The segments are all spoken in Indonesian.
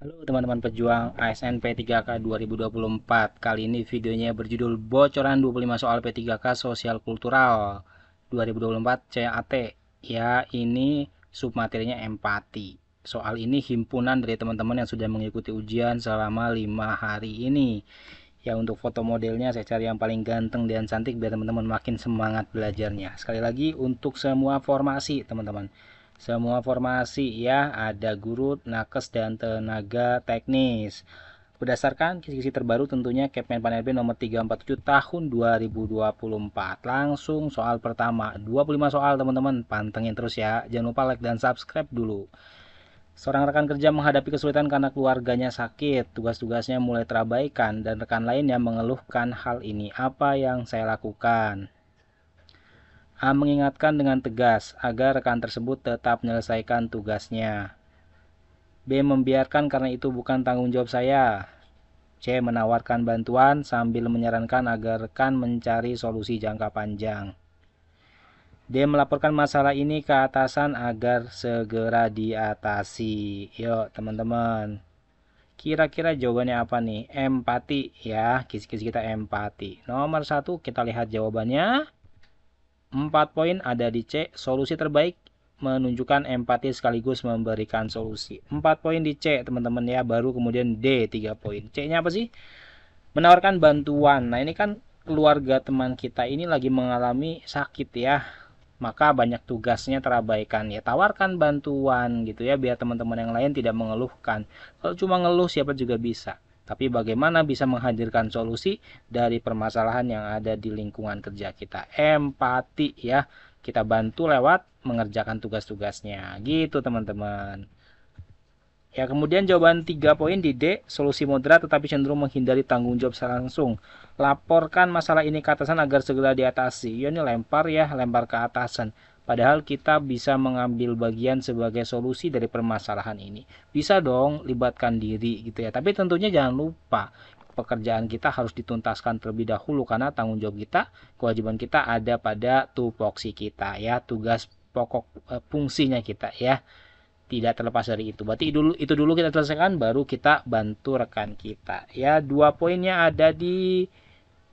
Halo teman-teman pejuang ASN P3K 2024. Kali ini videonya berjudul bocoran 25 soal P3K Sosial Kultural 2024 CAT. Ya, ini submaterinya empati. Soal ini himpunan dari teman-teman yang sudah mengikuti ujian selama 5 hari ini. Ya, untuk foto modelnya saya cari yang paling ganteng dan cantik biar teman-teman makin semangat belajarnya. Sekali lagi untuk semua formasi teman-teman. Semua formasi ya, ada guru, nakes, dan tenaga teknis. Berdasarkan kisi-kisi terbaru tentunya Kepmen Panel B nomor 347 tahun 2024. Langsung soal pertama. 25 soal teman-teman. Pantengin terus ya. Jangan lupa like dan subscribe dulu. Seorang rekan kerja menghadapi kesulitan karena keluarganya sakit. Tugas-tugasnya mulai terabaikan dan rekan lainnya mengeluhkan hal ini. Apa yang saya lakukan? A. Mengingatkan dengan tegas agar rekan tersebut tetap menyelesaikan tugasnya. B. Membiarkan karena itu bukan tanggung jawab saya. C. Menawarkan bantuan sambil menyarankan agar rekan mencari solusi jangka panjang. D. Melaporkan masalah ini ke atasan agar segera diatasi. Yuk teman-teman. Kira-kira jawabannya apa nih? Empati ya. Kisi-kisi kita empati. Nomor 1 kita lihat jawabannya. 4 poin ada di C. Solusi terbaik menunjukkan empati sekaligus memberikan solusi. 4 poin di C teman-teman ya. Baru kemudian D 3 poin. C-nya apa sih? Menawarkan bantuan. Nah ini kan keluarga teman kita ini lagi mengalami sakit ya. Maka banyak tugasnya terabaikan ya. Tawarkan bantuan gitu ya biar teman-teman yang lain tidak mengeluhkan. Kalau cuma ngeluh siapa juga bisa. Tapi bagaimana bisa menghadirkan solusi dari permasalahan yang ada di lingkungan kerja kita. Empati ya. Kita bantu lewat mengerjakan tugas-tugasnya. Gitu teman-teman. Ya, kemudian jawaban 3 poin di D, solusi moderat tetapi cenderung menghindari tanggung jawab secara langsung. Laporkan masalah ini ke atasan agar segera diatasi. Ya, ini lempar ya, lempar ke atasan. Padahal kita bisa mengambil bagian sebagai solusi dari permasalahan ini. Bisa dong libatkan diri gitu ya. Tapi tentunya jangan lupa pekerjaan kita harus dituntaskan terlebih dahulu karena tanggung jawab kita, kewajiban kita ada pada tupoksi kita ya, tugas pokok fungsinya kita ya, tidak terlepas dari itu. Berarti itu dulu kita selesaikan baru kita bantu rekan kita. Ya, 2 poinnya ada di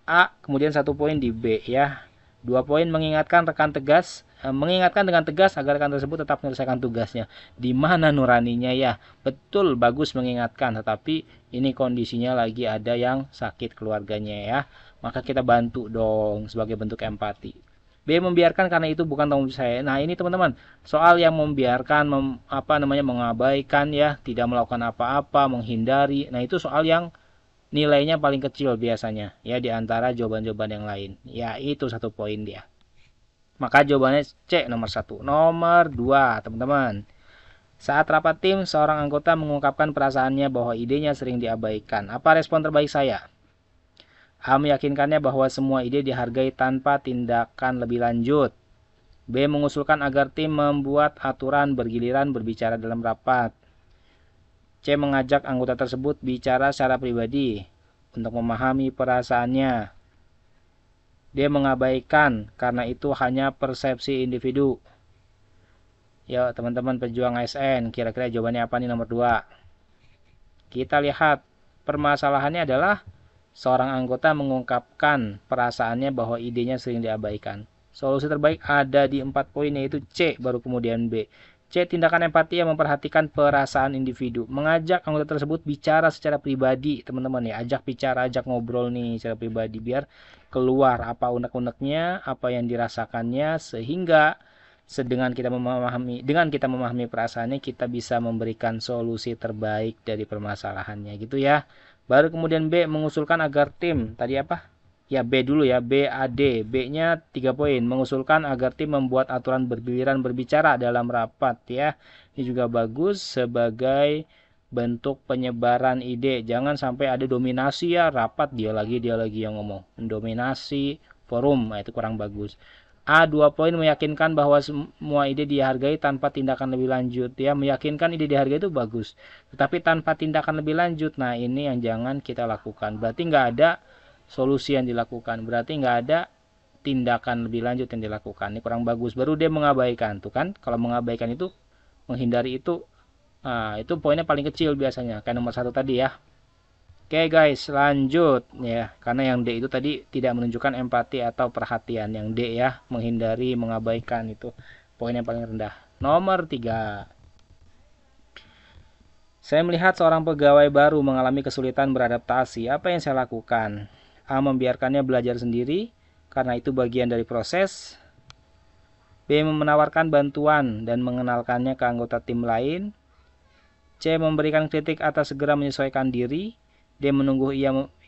A, kemudian 1 poin di B ya. 2 poin mengingatkan rekan tegas, mengingatkan dengan tegas agar rekan tersebut tetap menyelesaikan tugasnya. Di mana nuraninya ya? Betul, bagus mengingatkan, tetapi ini kondisinya lagi ada yang sakit keluarganya ya. Maka kita bantu dong sebagai bentuk empati. B. Membiarkan karena itu bukan tanggung jawab saya. Nah ini teman-teman, soal yang membiarkan, mengabaikan ya, tidak melakukan apa-apa, menghindari. Nah itu soal yang nilainya paling kecil biasanya ya di antara jawaban-jawaban yang lain. Ya itu 1 poin dia. Maka jawabannya C nomor 1. Nomor 2 teman-teman. Saat rapat tim, seorang anggota mengungkapkan perasaannya bahwa idenya sering diabaikan. Apa respon terbaik saya? A. Meyakinkannya bahwa semua ide dihargai tanpa tindakan lebih lanjut. B. Mengusulkan agar tim membuat aturan bergiliran berbicara dalam rapat. C. Mengajak anggota tersebut bicara secara pribadi untuk memahami perasaannya. D. Mengabaikan karena itu hanya persepsi individu. Ya teman-teman pejuang ASN, kira-kira jawabannya apa nih nomor 2? Kita lihat permasalahannya adalah seorang anggota mengungkapkan perasaannya bahwa idenya sering diabaikan. Solusi terbaik ada di 4 poin yaitu C baru kemudian B. C. Tindakan empati yang memperhatikan perasaan individu. Mengajak anggota tersebut bicara secara pribadi teman-teman ya. Ajak bicara, ajak ngobrol nih secara pribadi biar keluar apa unek-uneknya, apa yang dirasakannya sehingga dengan kita memahami perasaannya kita bisa memberikan solusi terbaik dari permasalahannya gitu ya. Baru kemudian B, mengusulkan agar tim tadi apa? Ya B dulu ya, BAD. B-nya 3 poin, mengusulkan agar tim membuat aturan bergiliran berbicara dalam rapat ya. Ini juga bagus sebagai bentuk penyebaran ide. Jangan sampai ada dominasi ya, rapat dia lagi yang ngomong. Dominasi forum, nah itu kurang bagus. A. 2 poin, meyakinkan bahwa semua ide dihargai tanpa tindakan lebih lanjut ya. Meyakinkan ide dihargai itu bagus, tetapi tanpa tindakan lebih lanjut, nah ini yang jangan kita lakukan. Berarti nggak ada solusi yang dilakukan, berarti nggak ada tindakan lebih lanjut yang dilakukan. Ini kurang bagus. Baru dia mengabaikan tuh kan, kalau mengabaikan itu menghindari itu Nah, itu poinnya paling kecil biasanya, kayak nomor 1 tadi ya. Oke guys, lanjut ya. Karena yang D itu tadi tidak menunjukkan empati atau perhatian. Yang D ya, menghindari, mengabaikan, itu poin yang paling rendah. Nomor 3. Saya melihat seorang pegawai baru mengalami kesulitan beradaptasi. Apa yang saya lakukan? A. Membiarkannya belajar sendiri, karena itu bagian dari proses. B. Menawarkan bantuan dan mengenalkannya ke anggota tim lain. C. Memberikan kritik atau segera menyesuaikan diri. D. Menunggu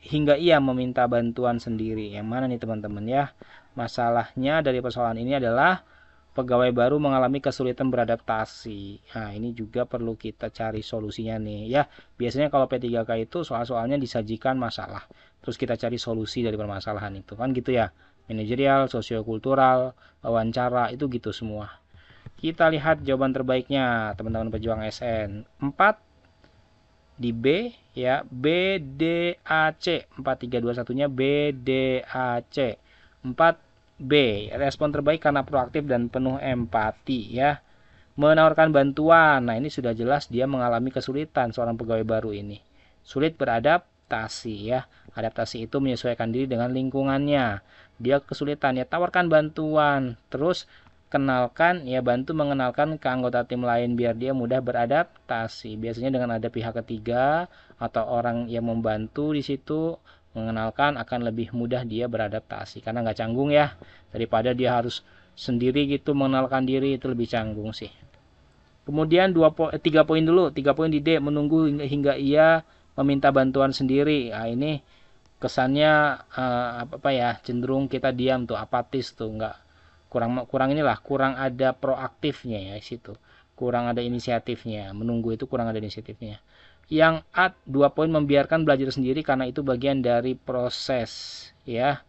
hingga ia meminta bantuan sendiri. Yang mana nih teman-teman ya? Masalahnya dari persoalan ini adalah pegawai baru mengalami kesulitan beradaptasi. Nah, ini juga perlu kita cari solusinya nih ya. Biasanya kalau P3K itu soal-soalnya disajikan masalah. Terus kita cari solusi dari permasalahan itu. Kan gitu ya. Manajerial, sosiokultural, wawancara, itu gitu semua. Kita lihat jawaban terbaiknya teman-teman pejuang SN. 4 di B ya, B D A C. 4321-nya B D A C. 4 B, respon terbaik karena proaktif dan penuh empati ya. Menawarkan bantuan. Nah, ini sudah jelas dia mengalami kesulitan seorang pegawai baru ini. Sulit beradaptasi ya. Adaptasi itu menyesuaikan diri dengan lingkungannya. Dia kesulitan ya, tawarkan bantuan. Terus kenalkan ya, bantu mengenalkan ke anggota tim lain biar dia mudah beradaptasi. Biasanya dengan ada pihak ketiga atau orang yang membantu di situ, mengenalkan akan lebih mudah dia beradaptasi karena nggak canggung ya, daripada dia harus sendiri gitu mengenalkan diri, itu lebih canggung sih. Kemudian 3 poin dulu, 3 poin di D, menunggu hingga ia meminta bantuan sendiri. Nah, ini kesannya apa ya, cenderung kita diam tuh, apatis tuh, nggak, kurang inilah, kurang ada proaktifnya ya di situ, kurang ada inisiatifnya. Menunggu itu kurang ada inisiatifnya. Yang A, 2 poin, membiarkan belajar sendiri karena itu bagian dari proses ya.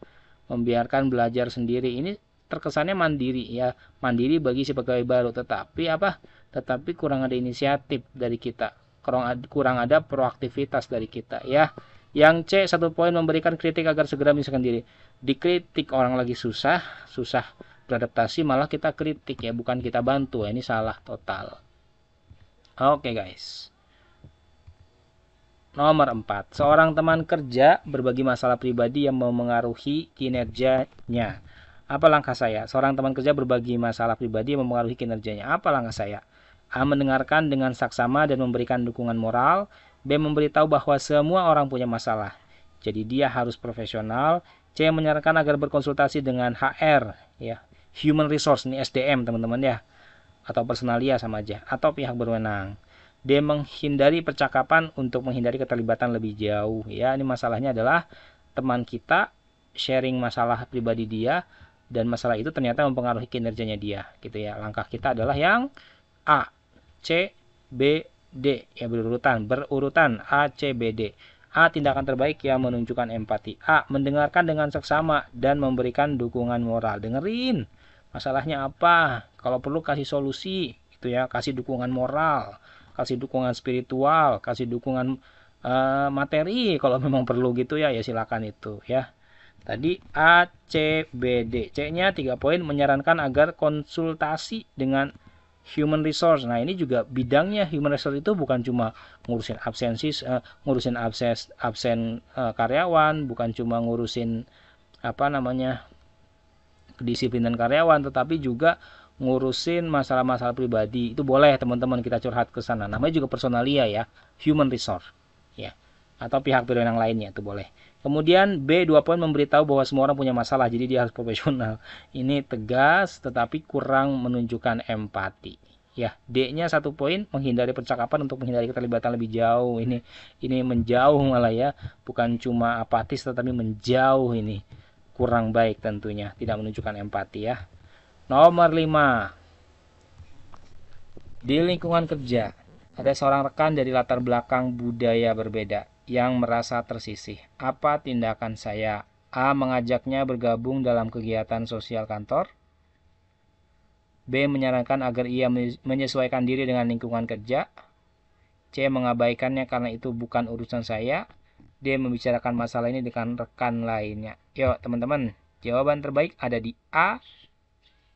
Membiarkan belajar sendiri ini terkesannya mandiri ya, mandiri bagi si pegawai baru, tetapi apa, tetapi kurang ada inisiatif dari kita, kurang ada proaktivitas dari kita ya. Yang C, 1 poin, memberikan kritik agar segera menyesuaikan diri. Dikritik orang lagi susah beradaptasi, malah kita kritik ya, bukan kita bantu. Ini salah total. Oke guys. Nomor 4. Seorang teman kerja berbagi masalah pribadi yang memengaruhi kinerjanya. Apa langkah saya? Seorang teman kerja berbagi masalah pribadi yang memengaruhi kinerjanya. Apa langkah saya? A. Mendengarkan dengan saksama dan memberikan dukungan moral. B. Memberitahu bahwa semua orang punya masalah, jadi dia harus profesional. C. Menyarankan agar berkonsultasi dengan HR ya, human resource, ini SDM teman-teman ya, atau personalia sama aja, atau pihak berwenang. D. Menghindari percakapan untuk menghindari keterlibatan lebih jauh ya. Ini masalahnya adalah teman kita sharing masalah pribadi dia, dan masalah itu ternyata mempengaruhi kinerjanya dia gitu ya. Langkah kita adalah yang A, C, B, D ya, berurutan A, C, B, D. A. Tindakan terbaik yang menunjukkan empati. A. Mendengarkan dengan seksama dan memberikan dukungan moral. Dengerin masalahnya apa, kalau perlu kasih solusi gitu ya, kasih dukungan moral, kasih dukungan spiritual, kasih dukungan materi kalau memang perlu gitu ya, ya silakan itu ya. Tadi A, C, B, D. C-nya 3 poin, menyarankan agar konsultasi dengan human resource. Nah, ini juga bidangnya human resource itu bukan cuma ngurusin absen karyawan, bukan cuma ngurusin apa namanya, kedisiplinan karyawan, tetapi juga ngurusin masalah-masalah pribadi. Itu boleh teman-teman kita curhat ke sana. Namanya juga personalia ya, human resource ya, atau pihak berwenang lainnya, itu boleh. Kemudian B, 2 poin, memberitahu bahwa semua orang punya masalah, jadi dia harus profesional. Ini tegas tetapi kurang menunjukkan empati ya. D-nya 1 poin, menghindari percakapan untuk menghindari keterlibatan lebih jauh. Ini menjauh malah ya, bukan cuma apatis tetapi menjauh. Ini kurang baik tentunya, tidak menunjukkan empati ya. Nomor 5. Di lingkungan kerja, ada seorang rekan dari latar belakang budaya berbeda yang merasa tersisih. Apa tindakan saya? A. Mengajaknya bergabung dalam kegiatan sosial kantor. B. Menyarankan agar ia menyesuaikan diri dengan lingkungan kerja. C. Mengabaikannya karena itu bukan urusan saya. D. Membicarakan masalah ini dengan rekan lainnya. Yuk teman-teman, jawaban terbaik ada di A,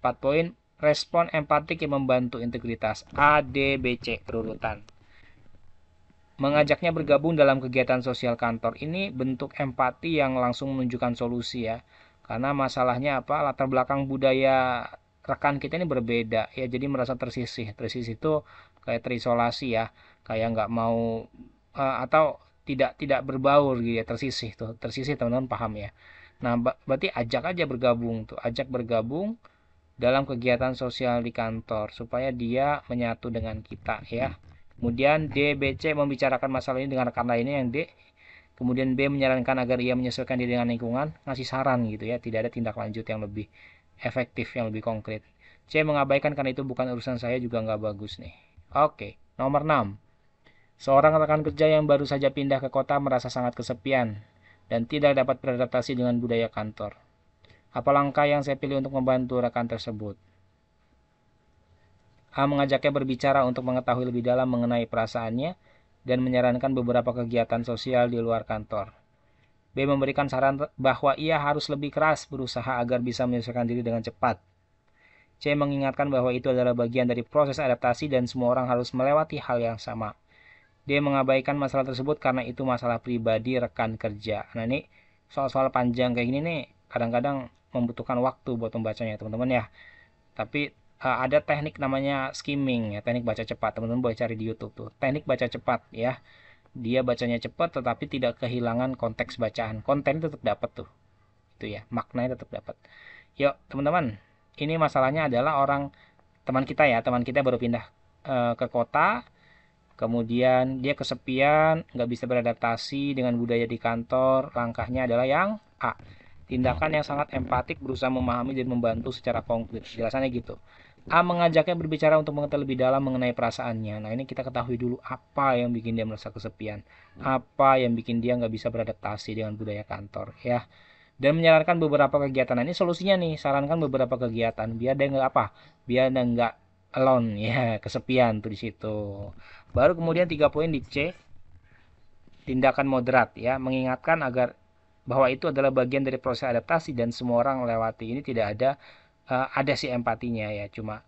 4 poin, respon empatik yang membantu integritas. A, D, B, C berurutan. Mengajaknya bergabung dalam kegiatan sosial kantor. Ini bentuk empati yang langsung menunjukkan solusi ya. Karena masalahnya apa? Latar belakang budaya rekan kita ini berbeda ya. Jadi merasa tersisih. Tersisih itu kayak terisolasi ya. Kayak nggak mau atau tidak berbaur gitu ya. Tersisih tuh. Tersisih teman-teman paham ya. Nah, berarti ajak aja bergabung tuh. Ajak bergabung dalam kegiatan sosial di kantor supaya dia menyatu dengan kita ya. Kemudian D, B, C membicarakan masalah ini dengan rekan lainnya yang D. Kemudian B menyarankan agar ia menyesuaikan diri dengan lingkungan, ngasih saran gitu ya, tidak ada tindak lanjut yang lebih efektif, yang lebih konkret. C mengabaikan karena itu bukan urusan saya juga nggak bagus nih. Oke, nomor 6. Seorang rekan kerja yang baru saja pindah ke kota merasa sangat kesepian dan tidak dapat beradaptasi dengan budaya kantor. Apa langkah yang saya pilih untuk membantu rekan tersebut? A. Mengajaknya berbicara untuk mengetahui lebih dalam mengenai perasaannya dan menyarankan beberapa kegiatan sosial di luar kantor. B. Memberikan saran bahwa ia harus lebih keras berusaha agar bisa menyesuaikan diri dengan cepat. C. Mengingatkan bahwa itu adalah bagian dari proses adaptasi dan semua orang harus melewati hal yang sama. D. Mengabaikan masalah tersebut karena itu masalah pribadi rekan kerja. Nah ini soal-soal panjang kayak gini nih kadang-kadang membutuhkan waktu buat membacanya teman-teman ya. Tapi ada teknik namanya skimming ya, teknik baca cepat. Teman-teman boleh cari di YouTube tuh. Teknik baca cepat ya. Dia bacanya cepat tetapi tidak kehilangan konteks bacaan. Konten tetap dapat tuh. Itu ya, maknanya tetap dapat. Yuk, teman-teman. Ini masalahnya adalah teman kita ya, teman kita baru pindah ke kota. Kemudian dia kesepian, nggak bisa beradaptasi dengan budaya di kantor. Langkahnya adalah yang A. Tindakan yang sangat empatik berusaha memahami dan membantu secara konkret. Jelasannya gitu. A. Mengajaknya berbicara untuk mengetahui lebih dalam mengenai perasaannya. Nah ini kita ketahui dulu apa yang bikin dia merasa kesepian. Apa yang bikin dia nggak bisa beradaptasi dengan budaya kantor ya. Dan menyarankan beberapa kegiatan. Nah, ini solusinya nih. Sarankan beberapa kegiatan. Biar dia nggak apa. Biar dia nggak alone ya. Kesepian tuh di situ. Baru kemudian 3 poin di C. Tindakan moderat ya. Mengingatkan agar bahwa itu adalah bagian dari proses adaptasi dan semua orang melewati. Ini tidak ada sih empatinya ya, cuma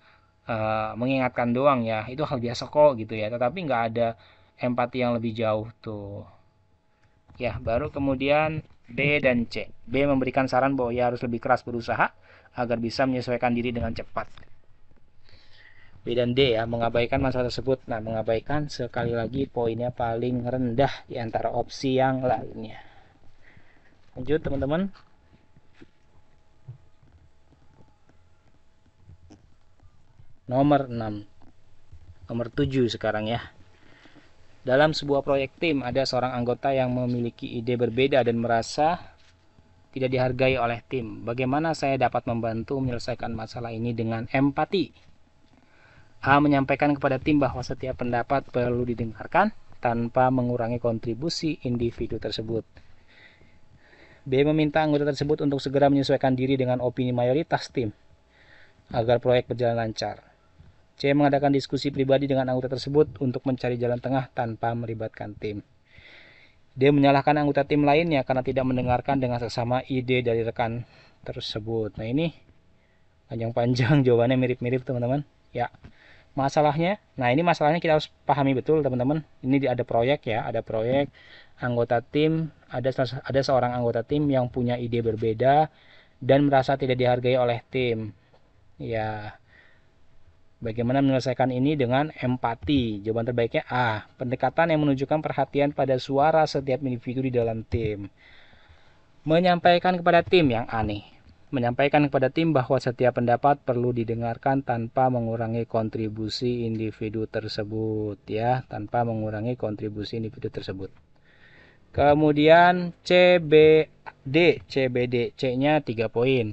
mengingatkan doang ya, itu hal biasa kok gitu ya, tetapi nggak ada empati yang lebih jauh tuh ya. Baru kemudian B dan C. B memberikan saran bahwa ia harus lebih keras berusaha agar bisa menyesuaikan diri dengan cepat. B dan D ya, mengabaikan masalah tersebut. Nah, mengabaikan sekali lagi poinnya paling rendah di antara opsi yang lainnya. Lanjut teman-teman. Nomor 6. Nomor 7 sekarang ya. Dalam sebuah proyek tim, ada seorang anggota yang memiliki ide berbeda dan merasa tidak dihargai oleh tim. Bagaimana saya dapat membantu menyelesaikan masalah ini dengan empati? A. Menyampaikan kepada tim bahwa setiap pendapat perlu didengarkan tanpa mengurangi kontribusi individu tersebut. B. Meminta anggota tersebut untuk segera menyesuaikan diri dengan opini mayoritas tim agar proyek berjalan lancar. C. Mengadakan diskusi pribadi dengan anggota tersebut untuk mencari jalan tengah tanpa melibatkan tim. D. Menyalahkan anggota tim lainnya karena tidak mendengarkan dengan seksama ide dari rekan tersebut. Nah ini panjang-panjang jawabannya mirip-mirip teman-teman. Ya, masalahnya. Nah ini masalahnya kita harus pahami betul teman-teman. Ini ada proyek ya, ada proyek anggota tim, ada seorang anggota tim yang punya ide berbeda dan merasa tidak dihargai oleh tim. Ya. Bagaimana menyelesaikan ini dengan empati? Jawaban terbaiknya A. Pendekatan yang menunjukkan perhatian pada suara setiap individu di dalam tim. Menyampaikan kepada tim yang aneh. Menyampaikan kepada tim bahwa setiap pendapat perlu didengarkan tanpa mengurangi kontribusi individu tersebut ya, tanpa mengurangi kontribusi individu tersebut. Kemudian CBD, C-nya 3 poin.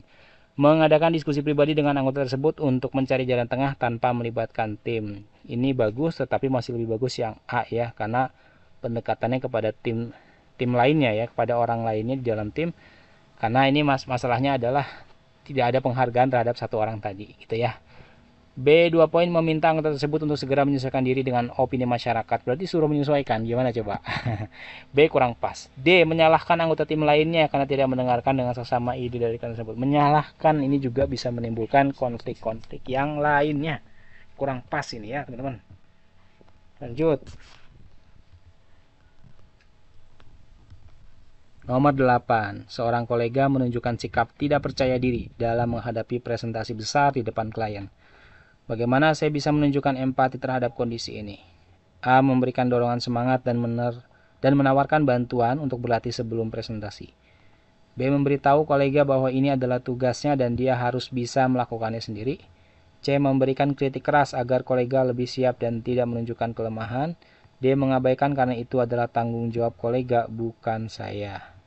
Mengadakan diskusi pribadi dengan anggota tersebut untuk mencari jalan tengah tanpa melibatkan tim. Ini bagus, tetapi masih lebih bagus yang A ya, karena pendekatannya kepada tim lainnya ya, kepada orang lainnya di dalam tim. Karena ini masalahnya adalah tidak ada penghargaan terhadap satu orang tadi, gitu ya. B. 2 poin, meminta anggota tersebut untuk segera menyesuaikan diri dengan opini masyarakat. Berarti suruh menyesuaikan. Gimana coba? B. Kurang pas. D. Menyalahkan anggota tim lainnya karena tidak mendengarkan dengan sesama ide dari rekan tersebut. Menyalahkan ini juga bisa menimbulkan konflik-konflik yang lainnya. Kurang pas ini ya teman-teman. Lanjut. Nomor 8. Seorang kolega menunjukkan sikap tidak percaya diri dalam menghadapi presentasi besar di depan klien. Bagaimana saya bisa menunjukkan empati terhadap kondisi ini? A. Memberikan dorongan semangat dan menawarkan bantuan untuk berlatih sebelum presentasi. B. Memberitahu kolega bahwa ini adalah tugasnya dan dia harus bisa melakukannya sendiri. C. Memberikan kritik keras agar kolega lebih siap dan tidak menunjukkan kelemahan. D. Mengabaikan karena itu adalah tanggung jawab kolega, bukan saya.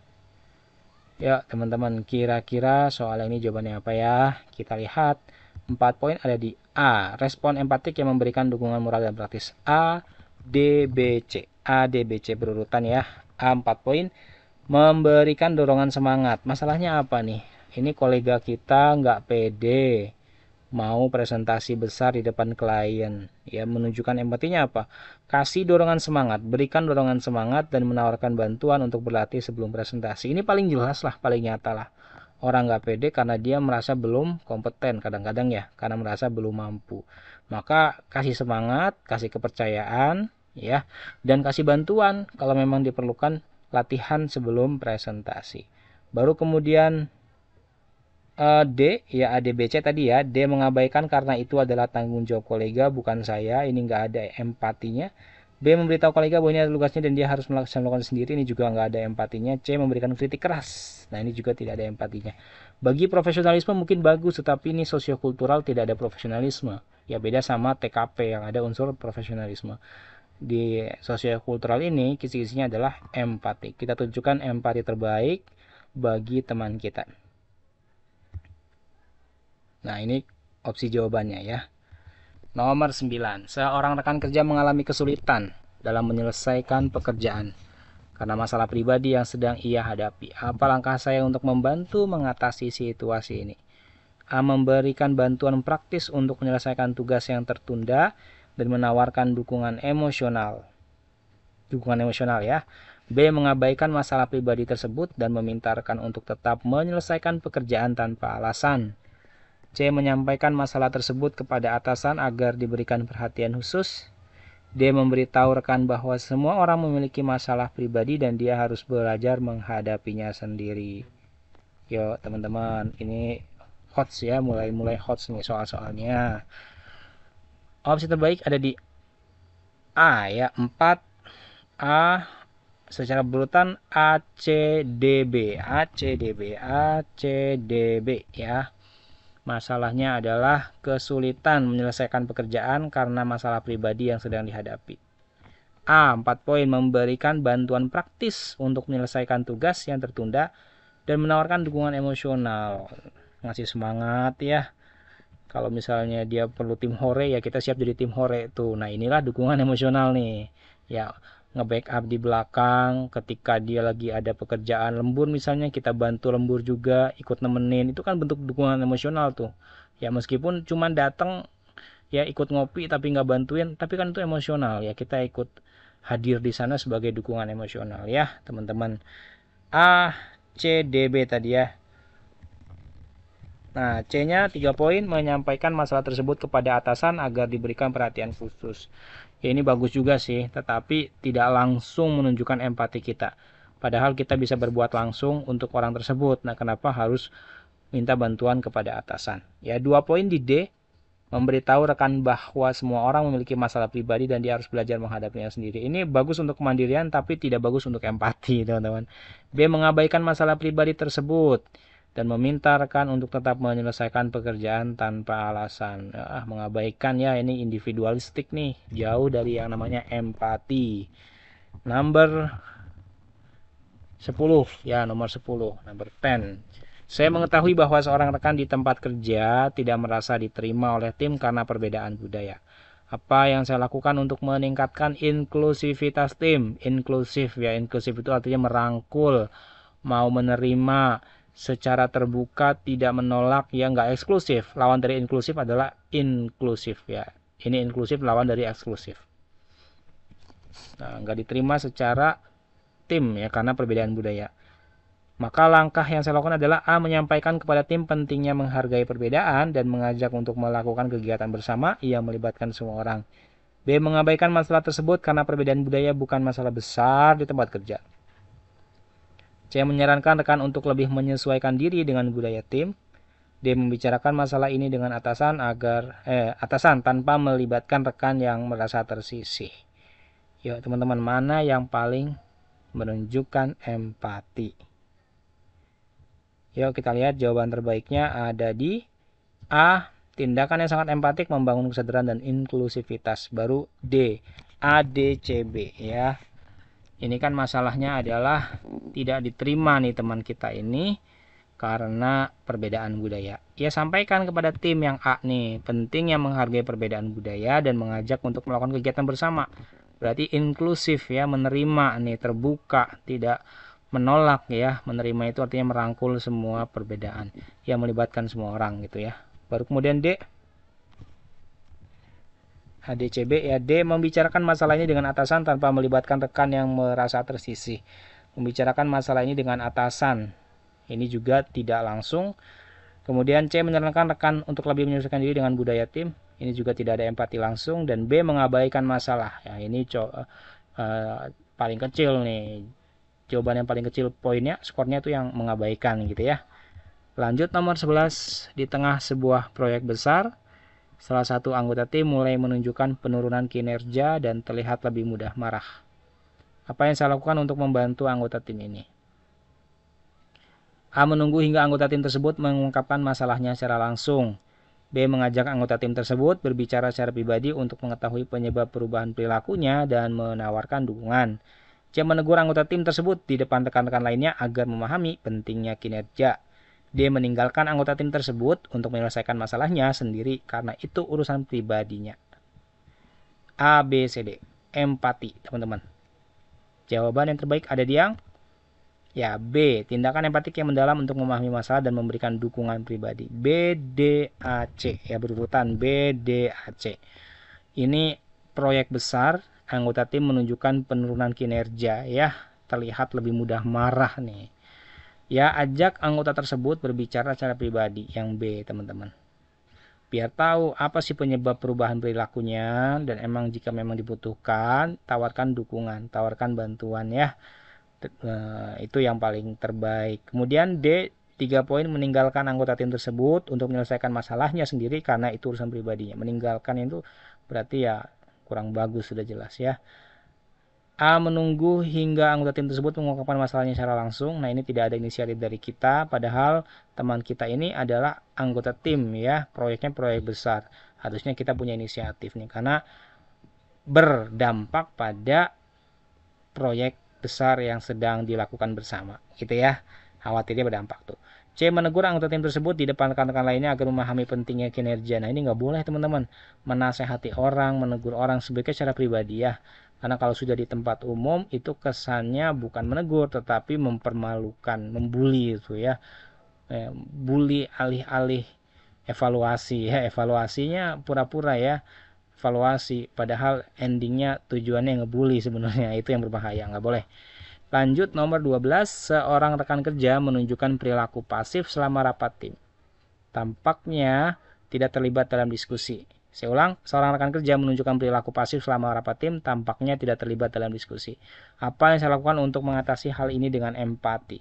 Ya, teman-teman, kira-kira soal ini jawabannya apa ya? Kita lihat. 4 poin ada di A. Respon empatik yang memberikan dukungan moral dan praktis. A, D, B, C. A, D, B, C berurutan ya. A 4 poin. Memberikan dorongan semangat. Masalahnya apa nih? Ini kolega kita nggak pede mau presentasi besar di depan klien. Ya, menunjukkan empatinya apa? Kasih dorongan semangat, berikan dorongan semangat dan menawarkan bantuan untuk berlatih sebelum presentasi. Ini paling jelas lah, paling nyata lah. Orang nggak pede karena dia merasa belum kompeten kadang-kadang ya, karena merasa belum mampu. Maka kasih semangat, kasih kepercayaan, ya, dan kasih bantuan kalau memang diperlukan latihan sebelum presentasi. Baru kemudian D, ya ADBC tadi ya, D mengabaikan karena itu adalah tanggung jawab kolega, bukan saya, ini nggak ada empatinya. B memberitahu kolega bahwa ini adalah tugasnya dan dia harus melakukan sendiri, ini juga nggak ada empatinya. C memberikan kritik keras, nah ini juga tidak ada empatinya. Bagi profesionalisme mungkin bagus, tetapi ini sosiokultural tidak ada profesionalisme. Ya beda sama TKP yang ada unsur profesionalisme. Di sosiokultural ini kisi-kisinya adalah empati. Kita tunjukkan empati terbaik bagi teman kita. Nah, ini opsi jawabannya ya. Nomor 9. Seorang rekan kerja mengalami kesulitan dalam menyelesaikan pekerjaan karena masalah pribadi yang sedang ia hadapi. Apa langkah saya untuk membantu mengatasi situasi ini? A. Memberikan bantuan praktis untuk menyelesaikan tugas yang tertunda dan menawarkan dukungan emosional. Dukungan emosional ya. B. Mengabaikan masalah pribadi tersebut dan meminta rekan untuk tetap menyelesaikan pekerjaan tanpa alasan. C. Menyampaikan masalah tersebut kepada atasan agar diberikan perhatian khusus. D. Memberitahu rekan bahwa semua orang memiliki masalah pribadi dan dia harus belajar menghadapinya sendiri. Yo teman-teman, ini hots ya, mulai hots nih soal-soalnya. Opsi terbaik ada di A ya, 4 A secara berurutan A, C, D, B. A, C, D, B. A, C, D, B ya. Masalahnya adalah kesulitan menyelesaikan pekerjaan karena masalah pribadi yang sedang dihadapi. A. 4 poin. Memberikan bantuan praktis untuk menyelesaikan tugas yang tertunda dan menawarkan dukungan emosional. Ngasih semangat ya. Kalau misalnya dia perlu tim hore ya kita siap jadi tim hore tuh. Nah inilah dukungan emosional nih. Ya nge-backup di belakang ketika dia lagi ada pekerjaan lembur misalnya kita bantu lembur juga ikut nemenin itu kan bentuk dukungan emosional tuh ya meskipun cuma datang ya ikut ngopi tapi nggak bantuin tapi kan itu emosional ya kita ikut hadir di sana sebagai dukungan emosional ya teman-teman. A, C, D, B tadi ya. Nah, C-nya 3 poin menyampaikan masalah tersebut kepada atasan agar diberikan perhatian khusus. Ya ini bagus juga sih, tetapi tidak langsung menunjukkan empati kita. Padahal kita bisa berbuat langsung untuk orang tersebut. Nah, kenapa harus minta bantuan kepada atasan? Ya, 2 poin di D, memberitahu rekan bahwa semua orang memiliki masalah pribadi dan dia harus belajar menghadapinya sendiri. Ini bagus untuk kemandirian tapi tidak bagus untuk empati, teman-teman. B, mengabaikan masalah pribadi tersebut dan meminta rekan untuk tetap menyelesaikan pekerjaan tanpa alasan. Mengabaikan ya, ini individualistik nih, jauh dari yang namanya empati. Nomor 10 ya, nomor 10, number 10. Saya mengetahui bahwa seorang rekan di tempat kerja tidak merasa diterima oleh tim karena perbedaan budaya. Apa yang saya lakukan untuk meningkatkan inklusivitas tim? Inklusif ya, inklusif itu artinya merangkul, mau menerima secara terbuka, tidak menolak, ya nggak eksklusif. Lawan dari inklusif adalah inklusif ya. Ini inklusif lawan dari eksklusif. Nah, nggak diterima secara tim ya karena perbedaan budaya. Maka langkah yang saya lakukan adalah A. Menyampaikan kepada tim pentingnya menghargai perbedaan dan mengajak untuk melakukan kegiatan bersama yang melibatkan semua orang. B. Mengabaikan masalah tersebut karena perbedaan budaya bukan masalah besar di tempat kerja. C. Menyarankan rekan untuk lebih menyesuaikan diri dengan budaya tim. D. Membicarakan masalah ini dengan atasan tanpa melibatkan rekan yang merasa tersisih. Yuk teman-teman, mana yang paling menunjukkan empati? Yuk kita lihat jawaban terbaiknya ada di A. Tindakan yang sangat empatik membangun kesadaran dan inklusivitas. Baru D. ADCB ya. Ini kan masalahnya adalah tidak diterima nih teman kita ini karena perbedaan budaya. Ia sampaikan kepada tim yang A nih, pentingnya menghargai perbedaan budaya dan mengajak untuk melakukan kegiatan bersama. Berarti inklusif ya, menerima nih, terbuka, tidak menolak ya. Menerima itu artinya merangkul semua perbedaan yang melibatkan semua orang gitu ya. Baru kemudian D. ADCB ya, D. Membicarakan masalah ini dengan atasan tanpa melibatkan rekan yang merasa tersisih. Membicarakan masalah ini dengan atasan, ini juga tidak langsung. Kemudian C. Menyarankan rekan untuk lebih menyesuaikan diri dengan budaya tim, ini juga tidak ada empati langsung. Dan B. Mengabaikan masalah ya, ini paling kecil nih, jawaban yang paling kecil poinnya, skornya itu yang mengabaikan gitu ya. Lanjut nomor 11. Di tengah sebuah proyek besar, salah satu anggota tim mulai menunjukkan penurunan kinerja dan terlihat lebih mudah marah. Apa yang saya lakukan untuk membantu anggota tim ini? A. Menunggu hingga anggota tim tersebut mengungkapkan masalahnya secara langsung. B. Mengajak anggota tim tersebut berbicara secara pribadi untuk mengetahui penyebab perubahan perilakunya dan menawarkan dukungan. C. Menegur anggota tim tersebut di depan rekan-rekan lainnya agar memahami pentingnya kinerja. D. Meninggalkan anggota tim tersebut untuk menyelesaikan masalahnya sendiri karena itu urusan pribadinya. A, B, C, D. Empati, teman-teman. Jawaban yang terbaik ada di yang ya B. Tindakan empatik yang mendalam untuk memahami masalah dan memberikan dukungan pribadi. B, D, A, C. Ya, berurutan B, D, A, C. Ini proyek besar, anggota tim menunjukkan penurunan kinerja ya, terlihat lebih mudah marah nih. Ya, ajak anggota tersebut berbicara secara pribadi, yang B teman-teman. Biar tahu apa sih penyebab perubahan perilakunya, dan jika memang dibutuhkan, tawarkan dukungan, tawarkan bantuan ya. Itu yang paling terbaik. Kemudian D, 3 poin, meninggalkan anggota tim tersebut untuk menyelesaikan masalahnya sendiri karena itu urusan pribadinya. Meninggalkan itu berarti ya kurang bagus, sudah jelas ya. A. Menunggu hingga anggota tim tersebut mengungkapkan masalahnya secara langsung. Nah, ini tidak ada inisiatif dari kita, padahal teman kita ini adalah anggota tim ya, proyeknya proyek besar. Harusnya kita punya inisiatif nih, karena berdampak pada proyek besar yang sedang dilakukan bersama gitu ya. Khawatirnya berdampak tuh. C. Menegur anggota tim tersebut di depan rekan-rekan lainnya agar memahami pentingnya kinerja. Nah, ini nggak boleh teman-teman, menasehati orang, menegur orang, sebaiknya secara pribadi ya. Karena kalau sudah di tempat umum itu kesannya bukan menegur tetapi mempermalukan, membuli itu ya. Bully alih-alih evaluasi ya, evaluasinya pura-pura ya, evaluasi padahal endingnya tujuannya ngebully sebenarnya, itu yang berbahaya, nggak boleh. Lanjut nomor 12. Seorang rekan kerja menunjukkan perilaku pasif selama rapat tim. Tampaknya tidak terlibat dalam diskusi. Saya ulang, seorang rekan kerja menunjukkan perilaku pasif selama rapat tim, tampaknya tidak terlibat dalam diskusi. Apa yang saya lakukan untuk mengatasi hal ini dengan empati?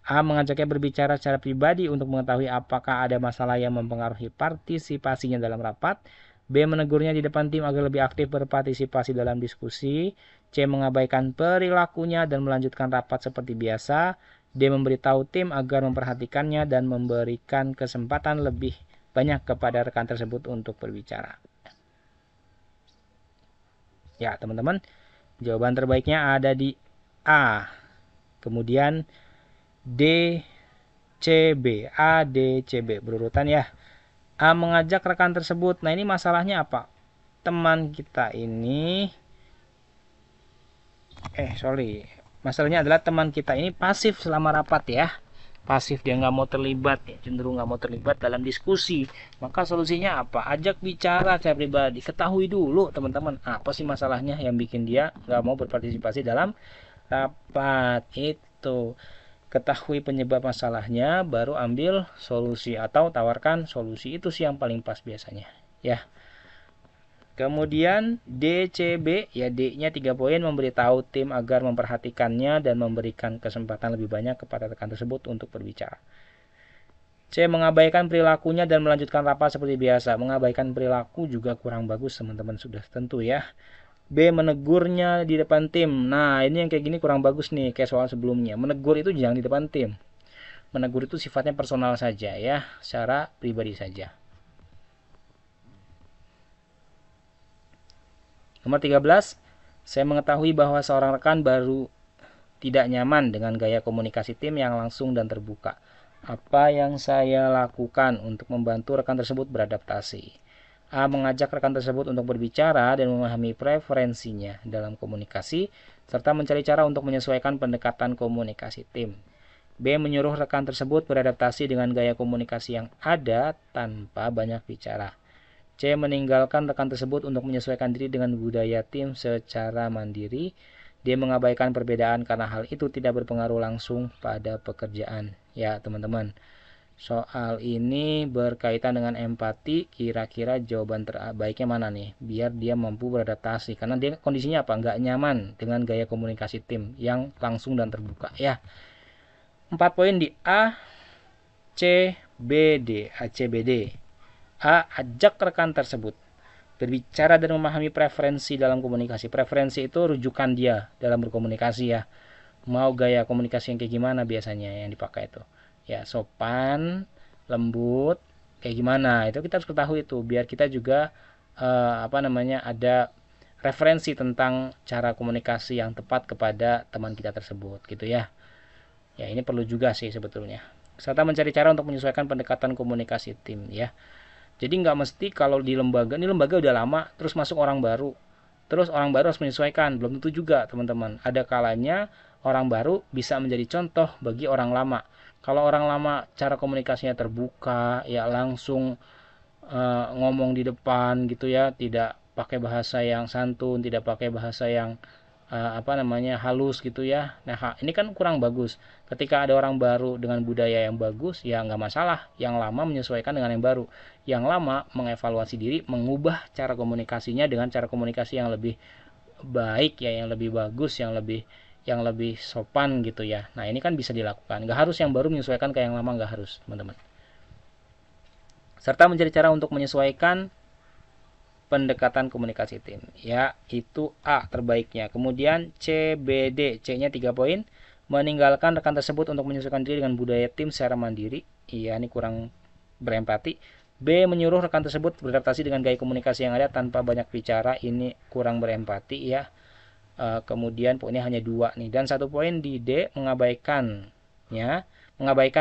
A. Mengajaknya berbicara secara pribadi untuk mengetahui apakah ada masalah yang mempengaruhi partisipasinya dalam rapat. B. Menegurnya di depan tim agar lebih aktif berpartisipasi dalam diskusi. C. Mengabaikan perilakunya dan melanjutkan rapat seperti biasa. D. Memberitahu tim agar memperhatikannya dan memberikan kesempatan lebih banyak kepada rekan tersebut untuk berbicara. Ya teman-teman, jawaban terbaiknya ada di A. Kemudian D, C, B. A, D, C, B berurutan ya. A. Mengajak rekan tersebut. Nah, ini masalahnya apa? Teman kita ini masalahnya adalah teman kita ini pasif selama rapat ya. Pasif, dia nggak mau terlibat ya, cenderung nggak mau terlibat dalam diskusi. Maka solusinya apa? Ajak bicara secara pribadi, ketahui dulu teman-teman apa sih masalahnya yang bikin dia nggak mau berpartisipasi dalam rapat. Itu, ketahui penyebab masalahnya, baru ambil solusi atau tawarkan solusi. Itu sih yang paling pas biasanya ya. Kemudian DCB, ya D-nya 3 poin, memberitahu tim agar memperhatikannya dan memberikan kesempatan lebih banyak kepada rekan tersebut untuk berbicara. C. Mengabaikan perilakunya dan melanjutkan rapat seperti biasa. Mengabaikan perilaku juga kurang bagus, teman-teman, sudah tentu ya. B. Menegurnya di depan tim. Nah, ini yang kayak gini kurang bagus nih, kayak soal sebelumnya. Menegur itu jangan di depan tim. Menegur itu sifatnya personal saja ya, secara pribadi saja. Nomor 13, saya mengetahui bahwa seorang rekan baru tidak nyaman dengan gaya komunikasi tim yang langsung dan terbuka. Apa yang saya lakukan untuk membantu rekan tersebut beradaptasi? A. Mengajak rekan tersebut untuk berbicara dan memahami preferensinya dalam komunikasi, serta mencari cara untuk menyesuaikan pendekatan komunikasi tim. B. Menyuruh rekan tersebut beradaptasi dengan gaya komunikasi yang ada tanpa banyak bicara. C. Meninggalkan rekan tersebut untuk menyesuaikan diri dengan budaya tim secara mandiri. D. Mengabaikan perbedaan karena hal itu tidak berpengaruh langsung pada pekerjaan. Ya teman-teman, soal ini berkaitan dengan empati. Kira-kira jawaban terbaiknya mana nih, biar dia mampu beradaptasi, karena dia kondisinya apa, nggak nyaman dengan gaya komunikasi tim yang langsung dan terbuka ya. 4 poin di A, C, B, D. A, C, B, D. A. Ajak rekan tersebut berbicara dan memahami preferensi dalam komunikasi. Preferensi itu rujukan dia dalam berkomunikasi ya. Mau gaya komunikasi yang kayak gimana biasanya yang dipakai itu. Ya, sopan, lembut, kayak gimana. Itu kita harus ketahui itu biar kita juga ada referensi tentang cara komunikasi yang tepat kepada teman kita tersebut gitu ya. Ya, ini perlu juga sih sebetulnya. Serta mencari cara untuk menyesuaikan pendekatan komunikasi tim ya. Jadi nggak mesti kalau di lembaga, ini lembaga udah lama, terus masuk orang baru. Terus orang baru harus menyesuaikan, belum tentu juga teman-teman. Ada kalanya orang baru bisa menjadi contoh bagi orang lama. Kalau orang lama cara komunikasinya terbuka, ya langsung ngomong di depan gitu ya, tidak pakai bahasa yang santun, tidak pakai bahasa yang halus gitu ya. Nah, ini kan kurang bagus. Ketika ada orang baru dengan budaya yang bagus, ya nggak masalah. Yang lama menyesuaikan dengan yang baru. Yang lama mengevaluasi diri, mengubah cara komunikasinya dengan cara komunikasi yang lebih baik ya, yang lebih bagus, yang lebih sopan gitu ya. Nah, ini kan bisa dilakukan. Nggak harus yang baru menyesuaikan ke yang lama, nggak harus, teman-teman. Serta mencari cara untuk menyesuaikan pendekatan komunikasi tim ya, itu A terbaiknya. Kemudian C, B, D. C-nya 3 poin, meninggalkan rekan tersebut untuk menyesuaikan diri dengan budaya tim secara mandiri. Iya, ini kurang berempati. B. Menyuruh rekan tersebut beradaptasi dengan gaya komunikasi yang ada tanpa banyak bicara. Ini kurang berempati ya. Kemudian poinnya hanya 2 nih, dan 1 poin di D, mengabaikan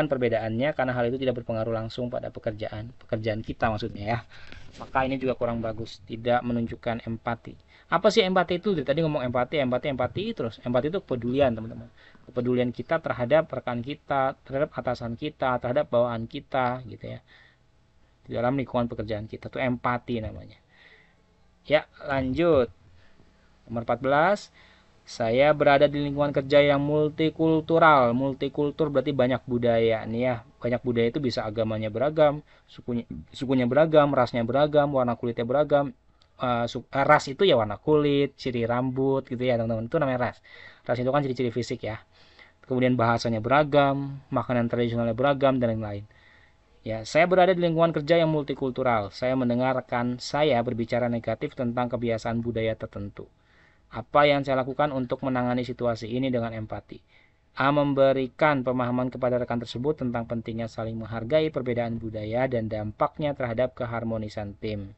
perbedaannya karena hal itu tidak berpengaruh langsung pada pekerjaan kita maksudnya ya. Maka ini juga kurang bagus, tidak menunjukkan empati. Apa sih empati itu? Tadi ngomong empati terus. Empati itu kepedulian, teman-teman. Kepedulian kita terhadap rekan kita, terhadap atasan kita, terhadap bawahan kita gitu ya. Di dalam lingkungan pekerjaan kita, itu empati namanya. Ya, lanjut. Nomor 14. Saya berada di lingkungan kerja yang multikultural. Multikultur berarti banyak budaya nih ya. Banyak budaya itu bisa agamanya beragam, sukunya beragam, rasnya beragam, warna kulitnya beragam. Ras itu ya warna kulit, ciri rambut gitu ya teman-teman. Itu namanya ras. Ras itu kan ciri-ciri fisik ya. Kemudian bahasanya beragam, makanan tradisionalnya beragam dan lain-lain. Ya, saya berada di lingkungan kerja yang multikultural. Saya mendengar rekan saya berbicara negatif tentang kebiasaan budaya tertentu. Apa yang saya lakukan untuk menangani situasi ini dengan empati? A. Memberikan pemahaman kepada rekan tersebut tentang pentingnya saling menghargai perbedaan budaya dan dampaknya terhadap keharmonisan tim.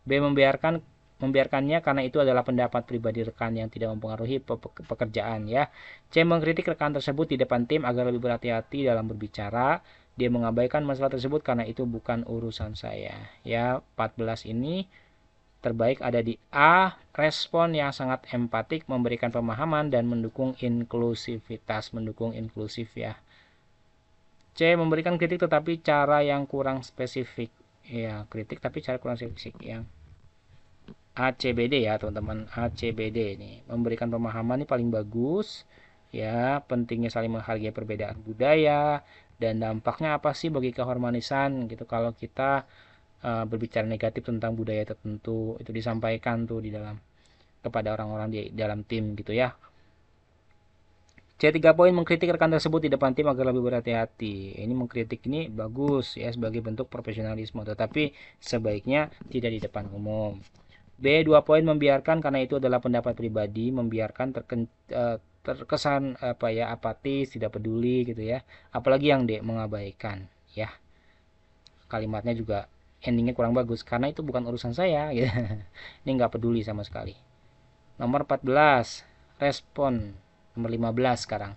B. Membiarkannya karena itu adalah pendapat pribadi rekan yang tidak mempengaruhi pekerjaan ya. C. Mengkritik rekan tersebut di depan tim agar lebih berhati-hati dalam berbicara. Dia mengabaikan masalah tersebut karena itu bukan urusan saya. Ya, 14 ini terbaik ada di A, respon yang sangat empatik, memberikan pemahaman dan mendukung inklusivitas, mendukung inklusif ya. C, memberikan kritik tetapi cara yang kurang spesifik. Ya, kritik tapi cara kurang spesifik yang ACBD ya, teman-teman. ACBD ini memberikan pemahaman ini paling bagus. Ya, pentingnya saling menghargai perbedaan budaya dan dampaknya apa sih bagi keharmonisan gitu kalau kita berbicara negatif tentang budaya tertentu, itu disampaikan tuh di dalam kepada orang-orang di dalam tim gitu ya. C3 poin, mengkritik rekan tersebut di depan tim agar lebih berhati-hati. Ini mengkritik ini bagus ya sebagai bentuk profesionalisme, tetapi sebaiknya tidak di depan umum. B 2 poin, membiarkan karena itu adalah pendapat pribadi, membiarkan terkesan apatis, tidak peduli gitu ya. Apalagi yang D, mengabaikan ya. Kalimatnya juga endingnya kurang bagus karena itu bukan urusan saya gitu. Ini nggak peduli sama sekali. Nomor 14, respon. Nomor 15 sekarang.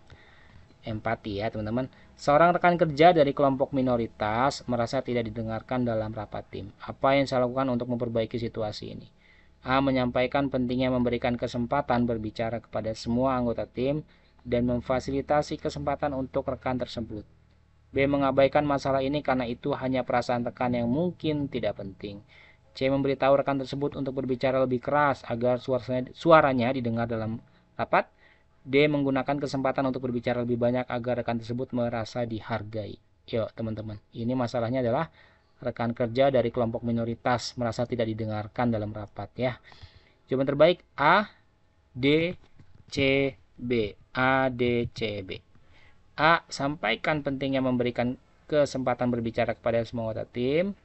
Empati ya teman-teman. Seorang rekan kerja dari kelompok minoritas merasa tidak didengarkan dalam rapat tim. Apa yang saya lakukan untuk memperbaiki situasi ini? A. Menyampaikan pentingnya memberikan kesempatan berbicara kepada semua anggota tim dan memfasilitasi kesempatan untuk rekan tersebut. B. Mengabaikan masalah ini karena itu hanya perasaan rekan yang mungkin tidak penting. C. Memberitahu rekan tersebut untuk berbicara lebih keras agar suaranya didengar dalam rapat. D. Menggunakan kesempatan untuk berbicara lebih banyak agar rekan tersebut merasa dihargai. Yuk teman-teman, ini masalahnya adalah rekan kerja dari kelompok minoritas merasa tidak didengarkan dalam rapat ya. Jawaban terbaik A, D, C, B. A, D, C, B. A. Sampaikan pentingnya memberikan kesempatan berbicara kepada semua anggota tim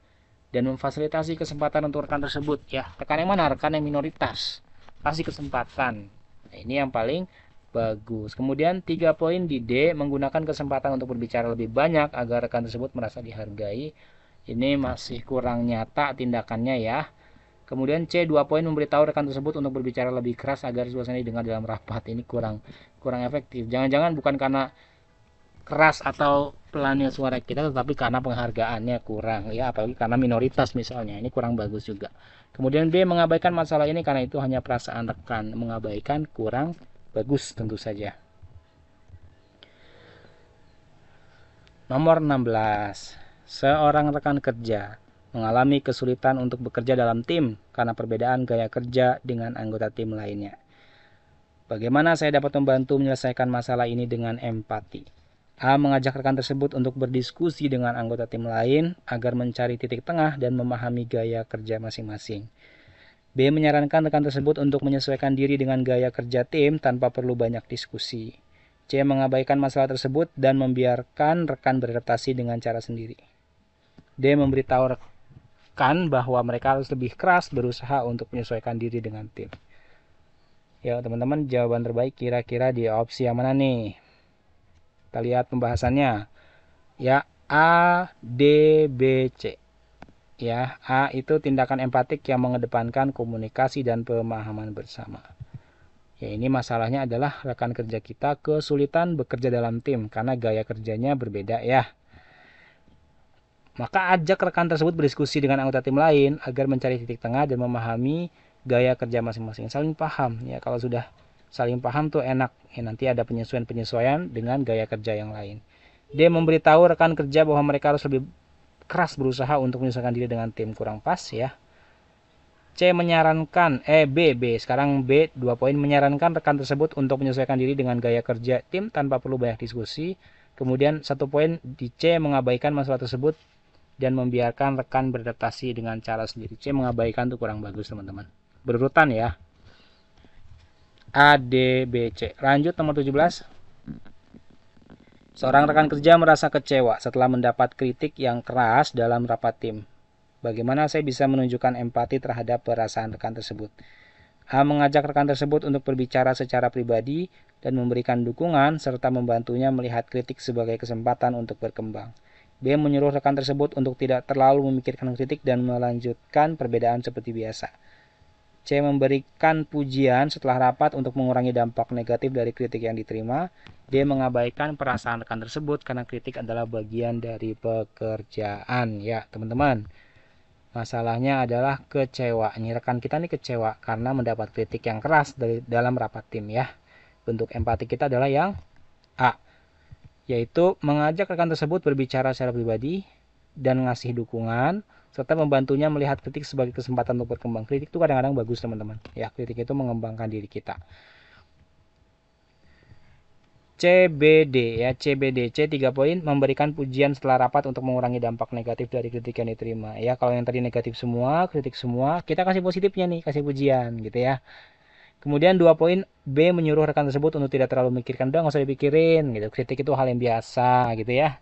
dan memfasilitasi kesempatan untuk rekan tersebut ya. Rekan yang mana? Rekan yang minoritas. Kasih kesempatan. Nah, ini yang paling bagus. Kemudian 3 poin di D, menggunakan kesempatan untuk berbicara lebih banyak agar rekan tersebut merasa dihargai. Ini masih kurang nyata tindakannya ya. Kemudian C, 2 poin, memberitahu rekan tersebut untuk berbicara lebih keras agar suasana didengar dalam rapat. Ini kurang efektif. Jangan-jangan bukan karena keras atau pelannya suara kita, tetapi karena penghargaannya kurang ya, apalagi karena minoritas misalnya. Ini kurang bagus juga. Kemudian B, mengabaikan masalah ini karena itu hanya perasaan rekan. Mengabaikan kurang bagus tentu saja. Nomor 16. Seorang rekan kerja mengalami kesulitan untuk bekerja dalam tim karena perbedaan gaya kerja dengan anggota tim lainnya. Bagaimana saya dapat membantu menyelesaikan masalah ini dengan empati? A. Mengajak rekan tersebut untuk berdiskusi dengan anggota tim lain agar mencari titik tengah dan memahami gaya kerja masing-masing. B. Menyarankan rekan tersebut untuk menyesuaikan diri dengan gaya kerja tim tanpa perlu banyak diskusi. C. Mengabaikan masalah tersebut dan membiarkan rekan beradaptasi dengan cara sendiri. D. Memberitahu rekan bahwa mereka harus lebih keras berusaha untuk menyesuaikan diri dengan tim. Ya teman-teman, jawaban terbaik kira-kira di opsi yang mana nih? Kita lihat pembahasannya. Ya, A, D, B, C. Ya, A itu tindakan empatik yang mengedepankan komunikasi dan pemahaman bersama. Ya, ini masalahnya adalah rekan kerja kita kesulitan bekerja dalam tim karena gaya kerjanya berbeda ya. Maka ajak rekan tersebut berdiskusi dengan anggota tim lain agar mencari titik tengah dan memahami gaya kerja masing-masing. Saling paham ya, kalau sudah saling paham tuh enak ya, nanti ada penyesuaian dengan gaya kerja yang lain. D. Memberitahu rekan kerja bahwa mereka harus lebih keras berusaha untuk menyesuaikan diri dengan tim. Kurang pas ya. C. Menyarankan B sekarang B 2 poin, menyarankan rekan tersebut untuk menyesuaikan diri dengan gaya kerja tim tanpa perlu banyak diskusi. Kemudian 1 poin di C, mengabaikan masalah tersebut dan membiarkan rekan beradaptasi dengan cara sendiri. C, mengabaikan itu kurang bagus teman-teman. Berurutan ya. A, D, B, C. Lanjut nomor 17. Seorang rekan kerja merasa kecewa setelah mendapat kritik yang keras dalam rapat tim. Bagaimana saya bisa menunjukkan empati terhadap perasaan rekan tersebut? A. Mengajak rekan tersebut untuk berbicara secara pribadi dan memberikan dukungan serta membantunya melihat kritik sebagai kesempatan untuk berkembang. B. Menyuruh rekan tersebut untuk tidak terlalu memikirkan kritik dan melanjutkan perbedaan seperti biasa. C. Memberikan pujian setelah rapat untuk mengurangi dampak negatif dari kritik yang diterima. D. Mengabaikan perasaan rekan tersebut karena kritik adalah bagian dari pekerjaan. Ya teman-teman, masalahnya adalah kecewa. Ini rekan kita nih kecewa karena mendapat kritik yang keras dari dalam rapat tim ya. Bentuk empati kita adalah yang A, yaitu mengajak rekan tersebut berbicara secara pribadi dan ngasih dukungan serta membantunya melihat kritik sebagai kesempatan untuk berkembang. Kritik itu kadang-kadang bagus teman-teman ya, kritik itu mengembangkan diri kita. CBD ya, CBDC 3 poin, memberikan pujian setelah rapat untuk mengurangi dampak negatif dari kritik yang diterima. Ya, kalau yang tadi negatif semua, kritik semua, kita kasih positifnya nih, kasih pujian gitu ya. Kemudian 2 poin, B menyuruh rekan tersebut untuk tidak terlalu memikirkan, udah nggak usah dipikirin gitu. Kritik itu hal yang biasa gitu ya.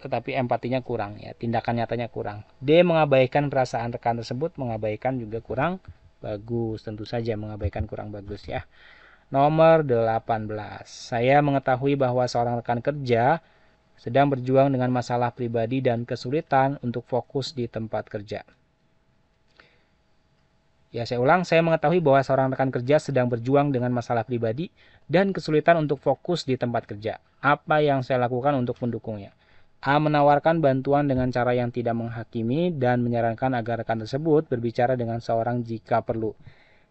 Tetapi empatinya kurang ya, tindakan nyatanya kurang. D mengabaikan perasaan rekan tersebut, mengabaikan juga kurang bagus, tentu saja mengabaikan kurang bagus ya. Nomor 18. Saya mengetahui bahwa seorang rekan kerja sedang berjuang dengan masalah pribadi dan kesulitan untuk fokus di tempat kerja. Ya, saya ulang, saya mengetahui bahwa seorang rekan kerja sedang berjuang dengan masalah pribadi dan kesulitan untuk fokus di tempat kerja. Apa yang saya lakukan untuk mendukungnya? A. Menawarkan bantuan dengan cara yang tidak menghakimi dan menyarankan agar rekan tersebut berbicara dengan seorang jika perlu.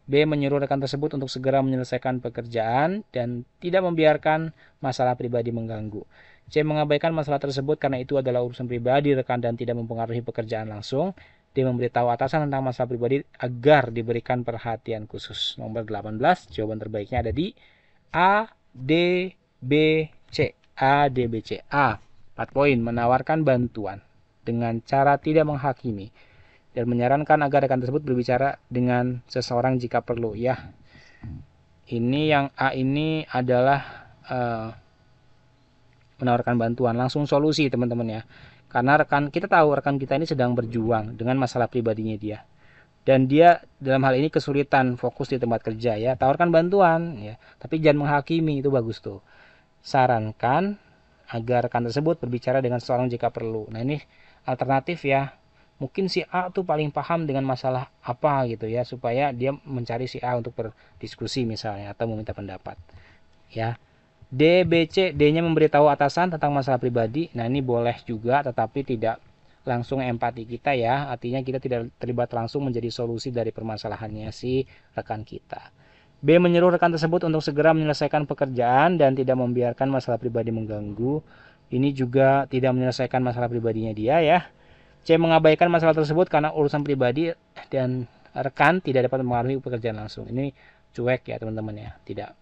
B. Menyuruh rekan tersebut untuk segera menyelesaikan pekerjaan dan tidak membiarkan masalah pribadi mengganggu. C. Mengabaikan masalah tersebut karena itu adalah urusan pribadi rekan dan tidak mempengaruhi pekerjaan langsung. D. Memberitahu atasan tentang masalah pribadi agar diberikan perhatian khusus. Nomor 18, jawaban terbaiknya ada di A, D, B, C. A, D, B, C. A, 4 poin, menawarkan bantuan dengan cara tidak menghakimi dan menyarankan agar rekan tersebut berbicara dengan seseorang jika perlu ya. Ini yang A ini adalah menawarkan bantuan, langsung solusi teman-teman ya. Karena kita tahu rekan kita ini sedang berjuang dengan masalah pribadinya dia. Dan dia dalam hal ini kesulitan fokus di tempat kerja ya. Tawarkan bantuan ya, tapi jangan menghakimi, itu bagus tuh. Sarankan agar rekan tersebut berbicara dengan seseorang jika perlu. Nah, ini alternatif ya. Mungkin si A tuh paling paham dengan masalah apa gitu ya, supaya dia mencari si A untuk berdiskusi misalnya atau meminta pendapat ya. D, B, C. D-nya memberitahu atasan tentang masalah pribadi. Nah, ini boleh juga tetapi tidak langsung empati kita ya, artinya kita tidak terlibat langsung menjadi solusi dari permasalahannya si rekan kita. B. Menyuruh rekan tersebut untuk segera menyelesaikan pekerjaan dan tidak membiarkan masalah pribadi mengganggu. Ini juga tidak menyelesaikan masalah pribadinya dia ya. C. Mengabaikan masalah tersebut karena urusan pribadi dan rekan tidak dapat mempengaruhi pekerjaan langsung. Ini cuek ya teman-teman ya, tidak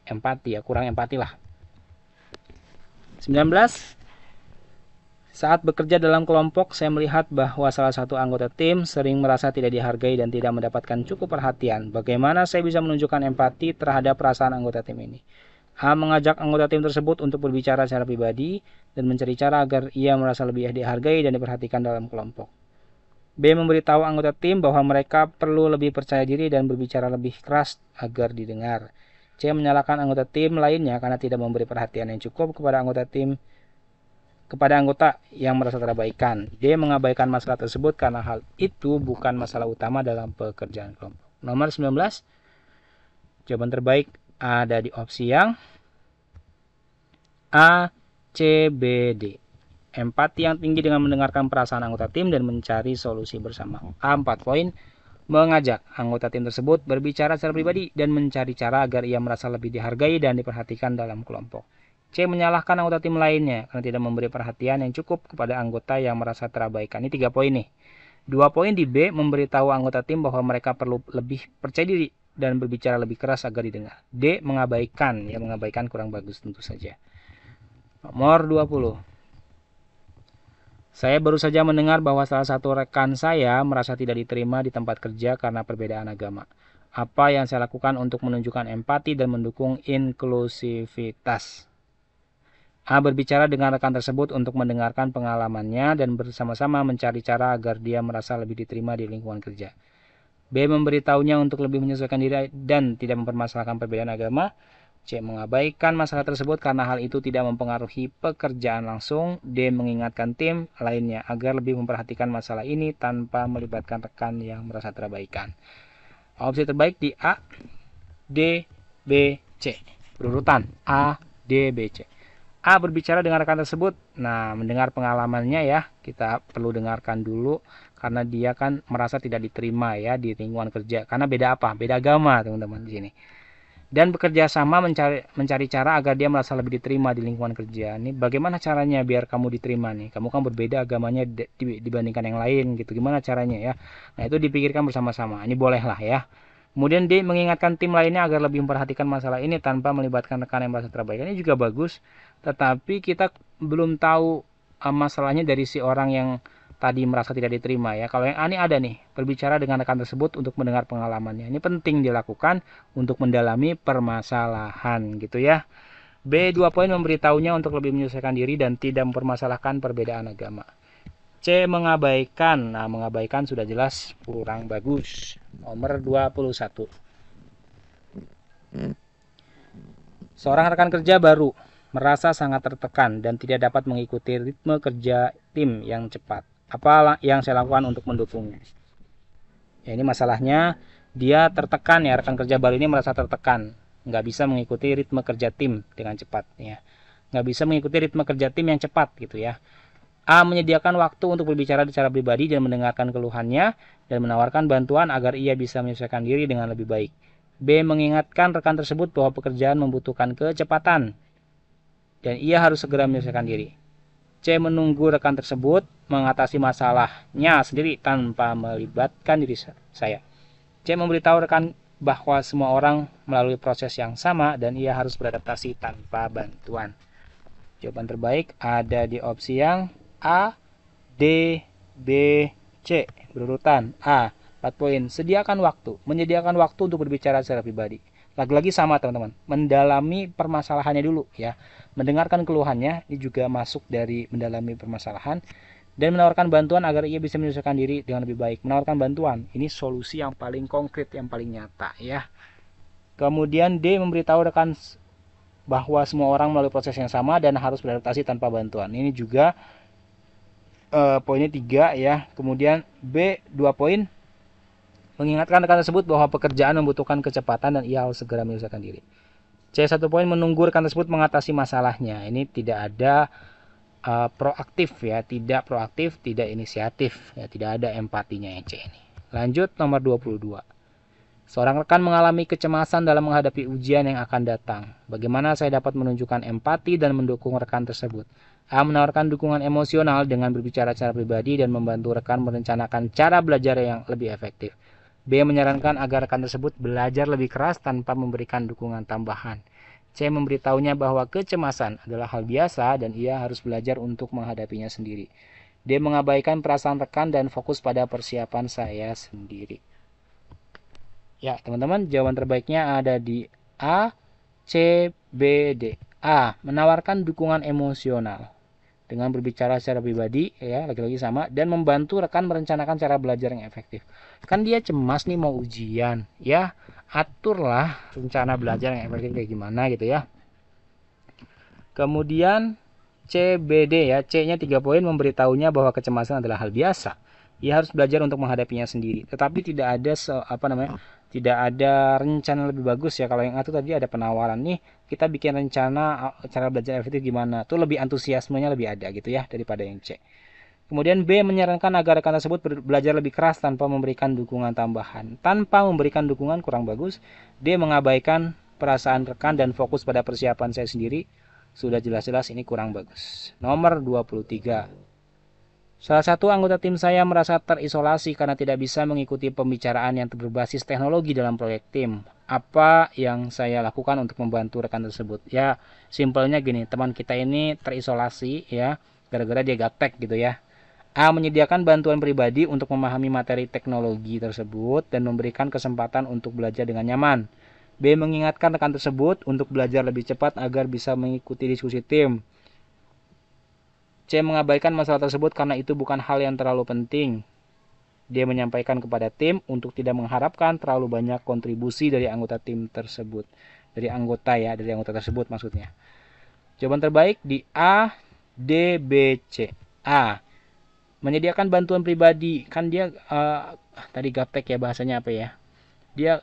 empati ya, kurang empati lah. 19. Saat bekerja dalam kelompok, saya melihat bahwa salah satu anggota tim sering merasa tidak dihargai dan tidak mendapatkan cukup perhatian. Bagaimana saya bisa menunjukkan empati terhadap perasaan anggota tim ini? A. Mengajak anggota tim tersebut untuk berbicara secara pribadi dan mencari cara agar ia merasa lebih dihargai dan diperhatikan dalam kelompok. B. Memberitahu anggota tim bahwa mereka perlu lebih percaya diri dan berbicara lebih keras agar didengar. C. Menyalahkan anggota tim lainnya karena tidak memberi perhatian yang cukup kepada anggota yang merasa terabaikan. D. Mengabaikan masalah tersebut karena hal itu bukan masalah utama dalam pekerjaan kelompok. Nomor 19. Jawaban terbaik ada di opsi yang A, C, B, D. Empati yang tinggi dengan mendengarkan perasaan anggota tim dan mencari solusi bersama. A, 4 poin. Mengajak anggota tim tersebut berbicara secara pribadi dan mencari cara agar ia merasa lebih dihargai dan diperhatikan dalam kelompok. C. Menyalahkan anggota tim lainnya karena tidak memberi perhatian yang cukup kepada anggota yang merasa terabaikan. Ini 3 poin nih. 2 poin di B. Memberitahu anggota tim bahwa mereka perlu lebih percaya diri dan berbicara lebih keras agar didengar. D. Mengabaikan kurang bagus tentu saja. Nomor 20. Saya baru saja mendengar bahwa salah satu rekan saya merasa tidak diterima di tempat kerja karena perbedaan agama. Apa yang saya lakukan untuk menunjukkan empati dan mendukung inklusivitas? A. Berbicara dengan rekan tersebut untuk mendengarkan pengalamannya dan bersama-sama mencari cara agar dia merasa lebih diterima di lingkungan kerja. B. Memberitahunya untuk lebih menyesuaikan diri dan tidak mempermasalahkan perbedaan agama. C. Mengabaikan masalah tersebut karena hal itu tidak mempengaruhi pekerjaan langsung. D. Mengingatkan tim lainnya agar lebih memperhatikan masalah ini tanpa melibatkan rekan yang merasa terabaikan. Opsi terbaik di A, D, B, C. Berurutan A, D, B, C. A. Berbicara dengan rekan tersebut. Nah, mendengar pengalamannya ya, kita perlu dengarkan dulu karena dia kan merasa tidak diterima ya di lingkungan kerja. Karena beda apa? Beda agama, teman-teman di sini. Dan bekerja sama mencari cara agar dia merasa lebih diterima di lingkungan kerja. Ini bagaimana caranya biar kamu diterima nih? Kamu kan berbeda agamanya dibandingkan yang lain gitu. Gimana caranya ya? Nah, itu dipikirkan bersama-sama. Ini boleh lah ya. Kemudian D, mengingatkan tim lainnya agar lebih memperhatikan masalah ini tanpa melibatkan rekan yang merasa terabaikan. Ini juga bagus, tetapi kita belum tahu masalahnya dari si orang yang tadi merasa tidak diterima ya. Kalau yang A ini ada nih, berbicara dengan rekan tersebut untuk mendengar pengalamannya. Ini penting dilakukan untuk mendalami permasalahan gitu ya. B, 2 poin, memberitahunya untuk lebih menyesuaikan diri dan tidak mempermasalahkan perbedaan agama. C, mengabaikan. Nah, mengabaikan sudah jelas kurang bagus. Nomor 21. Seorang rekan kerja baru merasa sangat tertekan dan tidak dapat mengikuti ritme kerja tim yang cepat. Apa yang saya lakukan untuk mendukungnya? Ya, ini masalahnya dia tertekan ya, rekan kerja baru ini merasa tertekan. Nggak bisa mengikuti ritme kerja tim dengan cepat ya. Nggak bisa mengikuti ritme kerja tim yang cepat gitu ya. A, menyediakan waktu untuk berbicara secara pribadi dan mendengarkan keluhannya dan menawarkan bantuan agar ia bisa menyesuaikan diri dengan lebih baik. B, mengingatkan rekan tersebut bahwa pekerjaan membutuhkan kecepatan dan ia harus segera menyesuaikan diri. C, menunggu rekan tersebut mengatasi masalahnya sendiri tanpa melibatkan diri saya. C, memberitahu rekan bahwa semua orang melalui proses yang sama dan ia harus beradaptasi tanpa bantuan. Jawaban terbaik ada di opsi yang A, D, B, C. Berurutan. A, 4 poin. Sediakan waktu. Menyediakan waktu untuk berbicara secara pribadi. Lagi-lagi sama teman-teman. Mendalami permasalahannya dulu ya. Mendengarkan keluhannya. Ini juga masuk dari mendalami permasalahan. Dan menawarkan bantuan agar ia bisa menyesuaikan diri dengan lebih baik. Menawarkan bantuan. Ini solusi yang paling konkret, yang paling nyata ya. Kemudian D, memberitahu rekan bahwa semua orang melalui proses yang sama dan harus beradaptasi tanpa bantuan. Ini juga poinnya 3 ya. Kemudian B, 2 poin, mengingatkan rekan tersebut bahwa pekerjaan membutuhkan kecepatan dan ia harus segera menyelesaikan diri. C, 1 poin, menunggu rekan tersebut mengatasi masalahnya. Ini tidak ada proaktif ya, tidak proaktif, tidak inisiatif ya, tidak ada empatinya yang C ini. Lanjut nomor 22. Seorang rekan mengalami kecemasan dalam menghadapi ujian yang akan datang. Bagaimana saya dapat menunjukkan empati dan mendukung rekan tersebut? A, menawarkan dukungan emosional dengan berbicara secara pribadi dan membantu rekan merencanakan cara belajar yang lebih efektif. B, menyarankan agar rekan tersebut belajar lebih keras tanpa memberikan dukungan tambahan. C, memberitahunya bahwa kecemasan adalah hal biasa dan ia harus belajar untuk menghadapinya sendiri. D, mengabaikan perasaan rekan dan fokus pada persiapan saya sendiri. Ya, teman-teman, jawaban terbaiknya ada di A, C, B, D. A, menawarkan dukungan emosional dengan berbicara secara pribadi ya, lagi-lagi sama, dan membantu rekan merencanakan cara belajar yang efektif. Kan dia cemas nih mau ujian ya, aturlah rencana belajar yang efektif kayak gimana gitu ya. Kemudian C, B, D ya. C-nya 3 poin, memberitahunya bahwa kecemasan adalah hal biasa. Ia harus belajar untuk menghadapinya sendiri. Tetapi tidak ada tidak ada rencana lebih bagus ya. Kalau yang itu tadi ada penawaran nih, kita bikin rencana cara belajar efektif gimana. Itu lebih antusiasmenya lebih ada gitu ya daripada yang C. Kemudian B, menyarankan agar rekan tersebut belajar lebih keras tanpa memberikan dukungan tambahan. Tanpa memberikan dukungan kurang bagus. D, mengabaikan perasaan rekan dan fokus pada persiapan saya sendiri. Sudah jelas-jelas ini kurang bagus. Nomor 23. Salah satu anggota tim saya merasa terisolasi karena tidak bisa mengikuti pembicaraan yang berbasis teknologi dalam proyek tim. Apa yang saya lakukan untuk membantu rekan tersebut? Ya, simpelnya gini, teman kita ini terisolasi ya, gara-gara dia gaptek gitu ya. A, menyediakan bantuan pribadi untuk memahami materi teknologi tersebut dan memberikan kesempatan untuk belajar dengan nyaman. B, mengingatkan rekan tersebut untuk belajar lebih cepat agar bisa mengikuti diskusi tim. C, mengabaikan masalah tersebut karena itu bukan hal yang terlalu penting. D, menyampaikan kepada tim untuk tidak mengharapkan terlalu banyak kontribusi dari anggota tim tersebut. Dari anggota tersebut maksudnya. Jawaban terbaik di A, D, B, C. A, menyediakan bantuan pribadi. Kan dia tadi gaptek ya bahasanya apa ya. Dia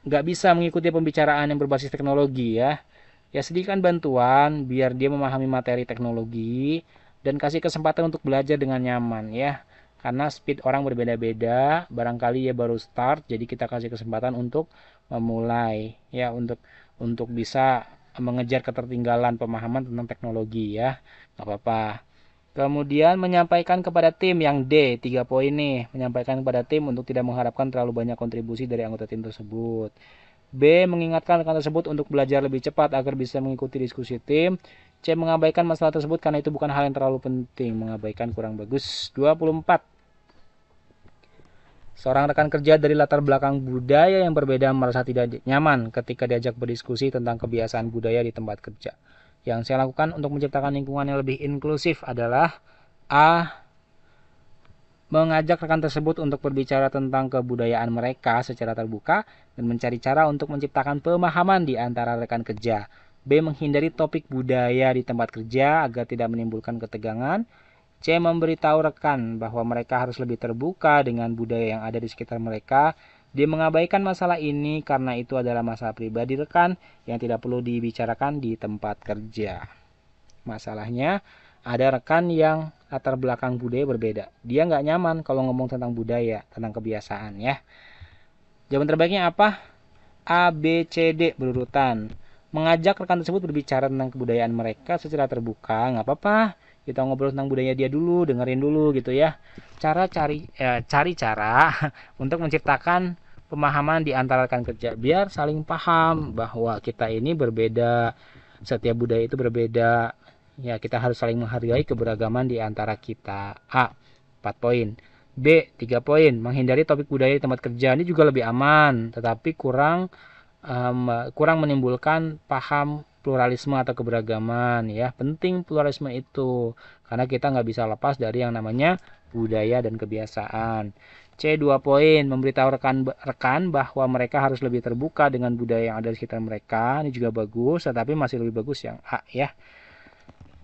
nggak bisa mengikuti pembicaraan yang berbasis teknologi ya. Ya, sediakan bantuan biar dia memahami materi teknologi dan kasih kesempatan untuk belajar dengan nyaman ya. Karena speed orang berbeda-beda, barangkali ya baru start, jadi kita kasih kesempatan untuk memulai ya, untuk bisa mengejar ketertinggalan pemahaman tentang teknologi ya. Nggak apa-apa. Kemudian menyampaikan kepada tim yang D, 3 poin nih. Menyampaikan kepada tim untuk tidak mengharapkan terlalu banyak kontribusi dari anggota tim tersebut. B. Mengingatkan rekan tersebut untuk belajar lebih cepat agar bisa mengikuti diskusi tim. C. Mengabaikan masalah tersebut karena itu bukan hal yang terlalu penting. Mengabaikan kurang bagus. 24. Seorang rekan kerja dari latar belakang budaya yang berbeda merasa tidak nyaman ketika diajak berdiskusi tentang kebiasaan budaya di tempat kerja. Yang saya lakukan untuk menciptakan lingkungan yang lebih inklusif adalah A. Mengajak rekan tersebut untuk berbicara tentang kebudayaan mereka secara terbuka dan mencari cara untuk menciptakan pemahaman di antara rekan kerja. B. Menghindari topik budaya di tempat kerja agar tidak menimbulkan ketegangan. C. Memberitahu rekan bahwa mereka harus lebih terbuka dengan budaya yang ada di sekitar mereka. D. Mengabaikan masalah ini karena itu adalah masalah pribadi rekan yang tidak perlu dibicarakan di tempat kerja. Masalahnya, ada rekan yang latar belakang budaya berbeda. Dia nggak nyaman kalau ngomong tentang budaya, tentang kebiasaan ya. Jawaban terbaiknya apa? A, B, C, D berurutan. Mengajak rekan tersebut berbicara tentang kebudayaan mereka secara terbuka, nggak apa-apa. Kita ngobrol tentang budaya dia dulu, dengerin dulu gitu ya. Cari cara untuk menciptakan pemahaman di antara rekan kerja biar saling paham bahwa kita ini berbeda, setiap budaya itu berbeda. Ya, kita harus saling menghargai keberagaman di antara kita. A. 4 poin. B. 3 poin. Menghindari topik budaya di tempat kerja. Ini juga lebih aman, tetapi kurang menimbulkan paham pluralisme atau keberagaman. Ya, penting pluralisme itu karena kita nggak bisa lepas dari yang namanya budaya dan kebiasaan. C. 2 poin. Memberitahu rekan bahwa mereka harus lebih terbuka dengan budaya yang ada di sekitar mereka. Ini juga bagus, tetapi masih lebih bagus yang A ya.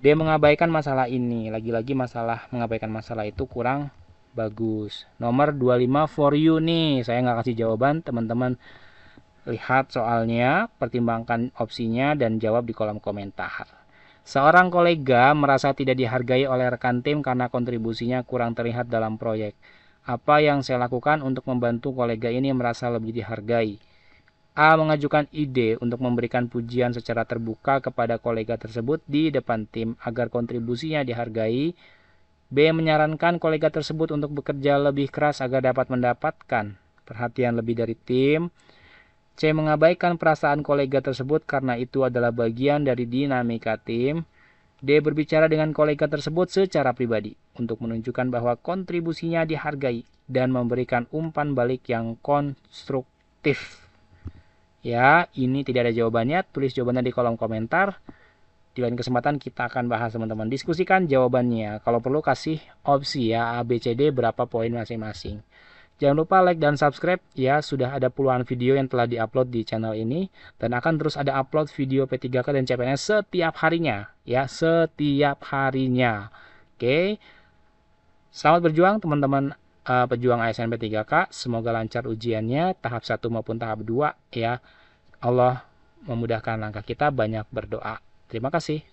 Dia mengabaikan masalah ini. Lagi-lagi mengabaikan masalah itu kurang bagus. Nomor 25 for you nih. Saya nggak kasih jawaban. Teman-teman lihat soalnya, pertimbangkan opsinya, dan jawab di kolom komentar. Seorang kolega merasa tidak dihargai oleh rekan tim karena kontribusinya kurang terlihat dalam proyek. Apa yang saya lakukan untuk membantu kolega ini merasa lebih dihargai? A. Mengajukan ide untuk memberikan pujian secara terbuka kepada kolega tersebut di depan tim agar kontribusinya dihargai. B. Menyarankan kolega tersebut untuk bekerja lebih keras agar dapat mendapatkan perhatian lebih dari tim. C. Mengabaikan perasaan kolega tersebut karena itu adalah bagian dari dinamika tim. D. Berbicara dengan kolega tersebut secara pribadi untuk menunjukkan bahwa kontribusinya dihargai dan memberikan umpan balik yang konstruktif. Ya, ini tidak ada jawabannya. Tulis jawabannya di kolom komentar. Di lain kesempatan kita akan bahas teman-teman. Diskusikan jawabannya. Kalau perlu kasih opsi ya, A, B, C, D berapa poin masing-masing. Jangan lupa like dan subscribe ya. Sudah ada puluhan video yang telah diupload di channel ini. Dan akan terus ada upload video P3K dan CPNS setiap harinya. Ya, setiap harinya. Oke. Selamat berjuang teman-teman. Pejuang ASN P3K, semoga lancar ujiannya tahap 1 maupun tahap 2 ya. Allah memudahkan langkah kita, banyak berdoa. Terima kasih.